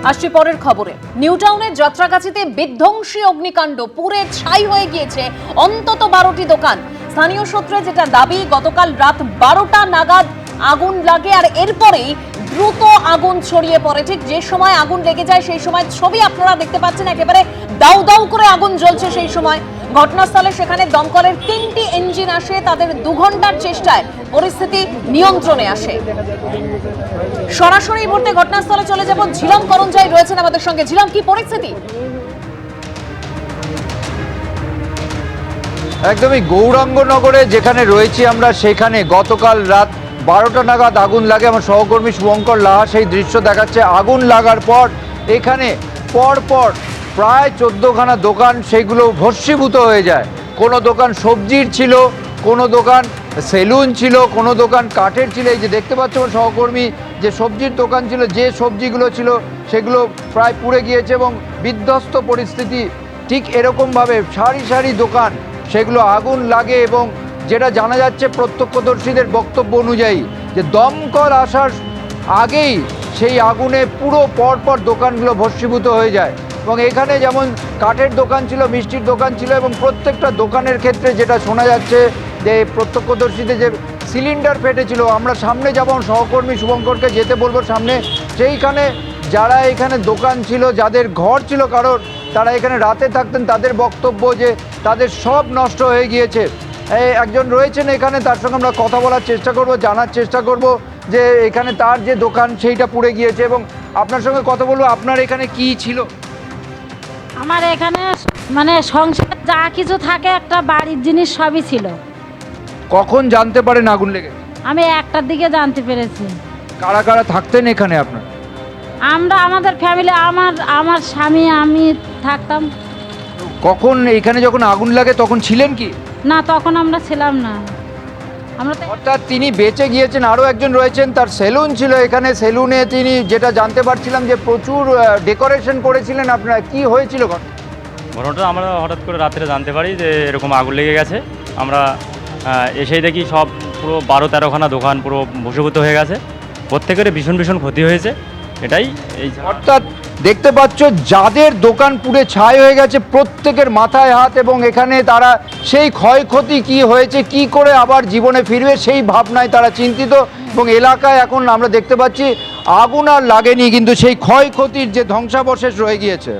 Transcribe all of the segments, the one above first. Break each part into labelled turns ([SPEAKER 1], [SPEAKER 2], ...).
[SPEAKER 1] আসছে পরের খবরে। নিউ টাউনের যাত্রাগাছিতে বিধ্বংসী অগ্নিকাণ্ড, পুড়ে ছাই হয়ে গিয়েছে অন্তত 12টি দোকান। স্থানীয় সূত্রে যেটা দাবি, গতকাল রাত 12টা নাগাদ আগুন লাগে আর এরপরেই দ্রুত আগুন ছড়িয়ে পড়ে। ঠিক যে সময় আগুন লেগে যায় সেই সময় ছবি আপনারা দেখতে পাচ্ছেন, একেবারে দাউ দাউ করে আগুন জ্বলছে। সেই সময় ঘটনাস্থলে সেখানে দমকলের 3টি ইঞ্জিন আসে, তাদের 2 ঘন্টার চেষ্টায় পরিস্থিতি নিয়ন্ত্রণে আসে। সরাসরি এই মুহূর্তে ঘটনাস্থলে চলে যাব, ঝিলম করঞ্জাই রয়েছেন আমাদের সঙ্গে। ঝিলম, কি পরিস্থিতি?
[SPEAKER 2] একদমই গৌরাঙ্গনগরে যেখানে রয়েছি আমরা, সেখানে গতকাল রাত 12টা নাগাদ আগুন লাগে। আমার সহকর্মী শুভঙ্কর লাহা সেই দৃশ্য দেখাচ্ছে। আগুন লাগার পর এখানে পরপর প্রায় 14খানা দোকান সেগুলো ভস্মীভূত হয়ে যায়। কোনো দোকান সবজির ছিল, কোনো দোকান সেলুন ছিল, কোনো দোকান কাঠের ছিল। এই যে দেখতে পাচ্ছ আমার সহকর্মী, যে সবজির দোকান ছিল, যে সবজিগুলো ছিল সেগুলো প্রায় পুড়ে গিয়েছে এবং বিধ্বস্ত পরিস্থিতি। ঠিক এরকমভাবে সারি সারি দোকান, সেগুলো আগুন লাগে এবং যেটা জানা যাচ্ছে প্রত্যক্ষদর্শীদের বক্তব্য অনুযায়ী, যে দমকল আসার আগেই সেই আগুনে পুরো পরপর দোকানগুলো ভস্মীভূত হয়ে যায়। এবং এখানে যেমন কাঠের দোকান ছিল, মিষ্টির দোকান ছিল, এবং প্রত্যেকটা দোকানের ক্ষেত্রে যেটা শোনা যাচ্ছে যে প্রত্যক্ষদর্শীদের যে সিলিন্ডার ফেটেছিল। আমরা সামনে যাব, সহকর্মী শুভঙ্করকে যেতে বলবো সামনে। সেইখানে যারা এখানে দোকান ছিল, যাদের ঘর ছিল কারোর, তারা এখানে রাতে থাকতেন, তাদের বক্তব্য যে তাদের সব নষ্ট হয়ে গিয়েছে। একজন রয়েছেন এখানে, তার সঙ্গে আমরা কথা বলার চেষ্টা করব, জানার চেষ্টা করব যে এখানে তার যে দোকান সেইটা পুড়ে গিয়েছে। এবং আপনার সঙ্গে কথা বলবো, আপনার এখানে কি ছিল?
[SPEAKER 3] আমার এখানে মানে সংসার যা কিছু থাকে, একটা বাড়ির জিনিস সবই ছিল।
[SPEAKER 2] কখন জানতে পারেন আগুন লেগে?
[SPEAKER 3] আমি 1টার দিকে জানতে পেরেছি।
[SPEAKER 2] কারা কারা থাকতেন এখানে আপনার?
[SPEAKER 3] আমরা আমাদের ফ্যামিলি, আমার স্বামী, আমি থাকতাম।
[SPEAKER 2] কখন এখানে যখন আগুন লাগে তখন ছিলেন কি?
[SPEAKER 3] না, তখন আমরা ছিলাম না। আমরা তো
[SPEAKER 2] অর্থাৎ তিনি বেঁচে গিয়েছেন। আরও একজন রয়েছেন, তার সেলুন ছিল এখানে। সেলুনে তিনি, যেটা জানতে পারছিলাম, যে প্রচুর ডেকোরেশন করেছিলেন। আপনারা কি হয়েছিল
[SPEAKER 4] ঘটনাটা আমরা হঠাৎ করে রাত্রে জানতে পারি যে এরকম আগুন লেগে গেছে। আমরা এসেই দেখি সব পুরো 12-13খানা দোকান পুরো ভস্মীভূত হয়ে গেছে। প্রত্যেকের ভীষণ ভীষণ ক্ষতি হয়েছে। এটাই এই
[SPEAKER 2] অর্থাৎ দেখতে পাচ্ছ, যাদের দোকান পুড়ে ছাই হয়ে গেছে প্রত্যেকের মাথায় হাত, এবং এখানে তারা সেই ক্ষয়ক্ষতি কি হয়েছে, কি করে আবার জীবনে ফিরবে সেই ভাবনায় তারা চিন্তিত। এবং এলাকায় এখন আমরা দেখতে পাচ্ছি আগুন আর লাগেনি, কিন্তু সেই ক্ষয়ক্ষতির যে ধ্বংসাবশেষ রয়ে গিয়েছে।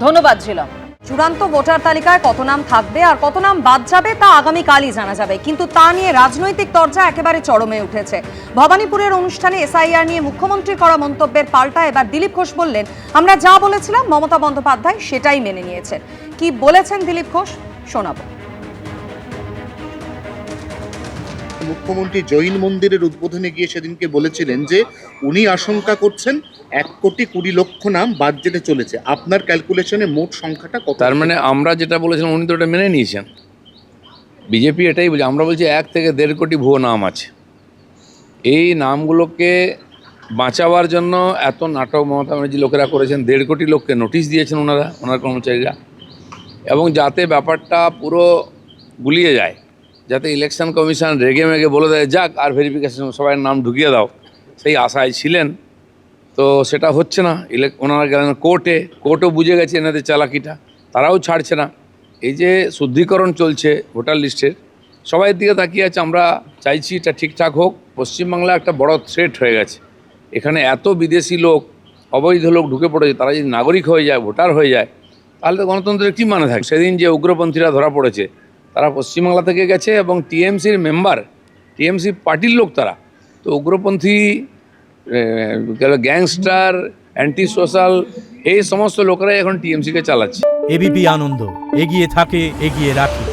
[SPEAKER 1] ধন্যবাদ ঝিলম। চূড়ান্ত ভোটার তালিকায় কত নাম থাকবে আর কত নাম বাদ যাবে তা আগামীকালই জানা যাবে, কিন্তু তা নিয়ে রাজনৈতিক তরজা একেবারে চরমে উঠেছে। ভবানীপুরের অনুষ্ঠানে এসআইআর নিয়ে মুখ্যমন্ত্রী করা মন্তব্যের পাল্টা এবার দিলীপ ঘোষ বললেন, আমরা যা বলেছিলাম মমতা বন্দ্যোপাধ্যায় সেটাই মেনে নিয়েছেন। কি বলেছেন দিলীপ ঘোষ, শোনাবো।
[SPEAKER 5] মুখ্যমন্ত্রী জৈন মন্দিরের উদ্বোধনে গিয়ে সেদিনকে বলেছিলেন যে উনি আশঙ্কা করছেন 1,20,00,000 নাম বাদ যেতে চলেছে। আপনার ক্যালকুলেশনে মোট সংখ্যাটা কত?
[SPEAKER 6] তার মানে আমরা যেটা বলেছিলাম উনি তো ওটা মেনে নিয়েছেন। বিজেপি এটাই বলছে, আমরা বলছি 1 থেকে 1.5 কোটি ভুয়ো নাম আছে। এই নামগুলোকে বাঁচাবার জন্য এত নাটক মমতা ব্যানার্জি লোকেরা করেছেন। 1.5 কোটি লোককে নোটিশ দিয়েছেন ওনার কর্মচারীরা, এবং যাতে ব্যাপারটা পুরো গুলিয়ে যায়, যাতে ইলেকশন কমিশন রেগে মেগে বলে দেয় যাক আর ভেরিফিকেশন সবাই নাম ঢুকিয়ে দাও, সেই আশায় ছিলেন। তো সেটা হচ্ছে না। ওনারা গেলেন কোর্টও বুঝে গেছে এনাদের চালাকিটা, তারাও ছাড়ছে না। এই যে শুদ্ধিকরণ চলছে ভোটার লিস্টের, সবাই দিকে তাকিয়ে আছে। আমরা চাইছি এটা ঠিকঠাক হোক। পশ্চিমবাংলা একটা বড় থ্রেট হয়ে গেছে। এখানে এত বিদেশি লোক, অবৈধ লোক ঢুকে পড়েছে। তারা যদি নাগরিক হয়ে যায়, ভোটার হয়ে যায়, তাহলে তো গণতন্ত্রের কী মানে থাকে? সেদিন যে উগ্রপন্থীরা ধরা পড়েছে, তারা পশ্চিমবাংলা থেকে গেছে এবং টিএমসির মেম্বার, টিএমসি পার্টির লোক তারা। তো উগ্রপন্থী, গ্যাংস্টার, অ্যান্টি সোশ্যাল, এই সমস্ত লোকেরাই এখন টিএমসিকে চালাচ্ছে।
[SPEAKER 7] এবিপি আনন্দ, এগিয়ে থাকে, এগিয়ে রাখে।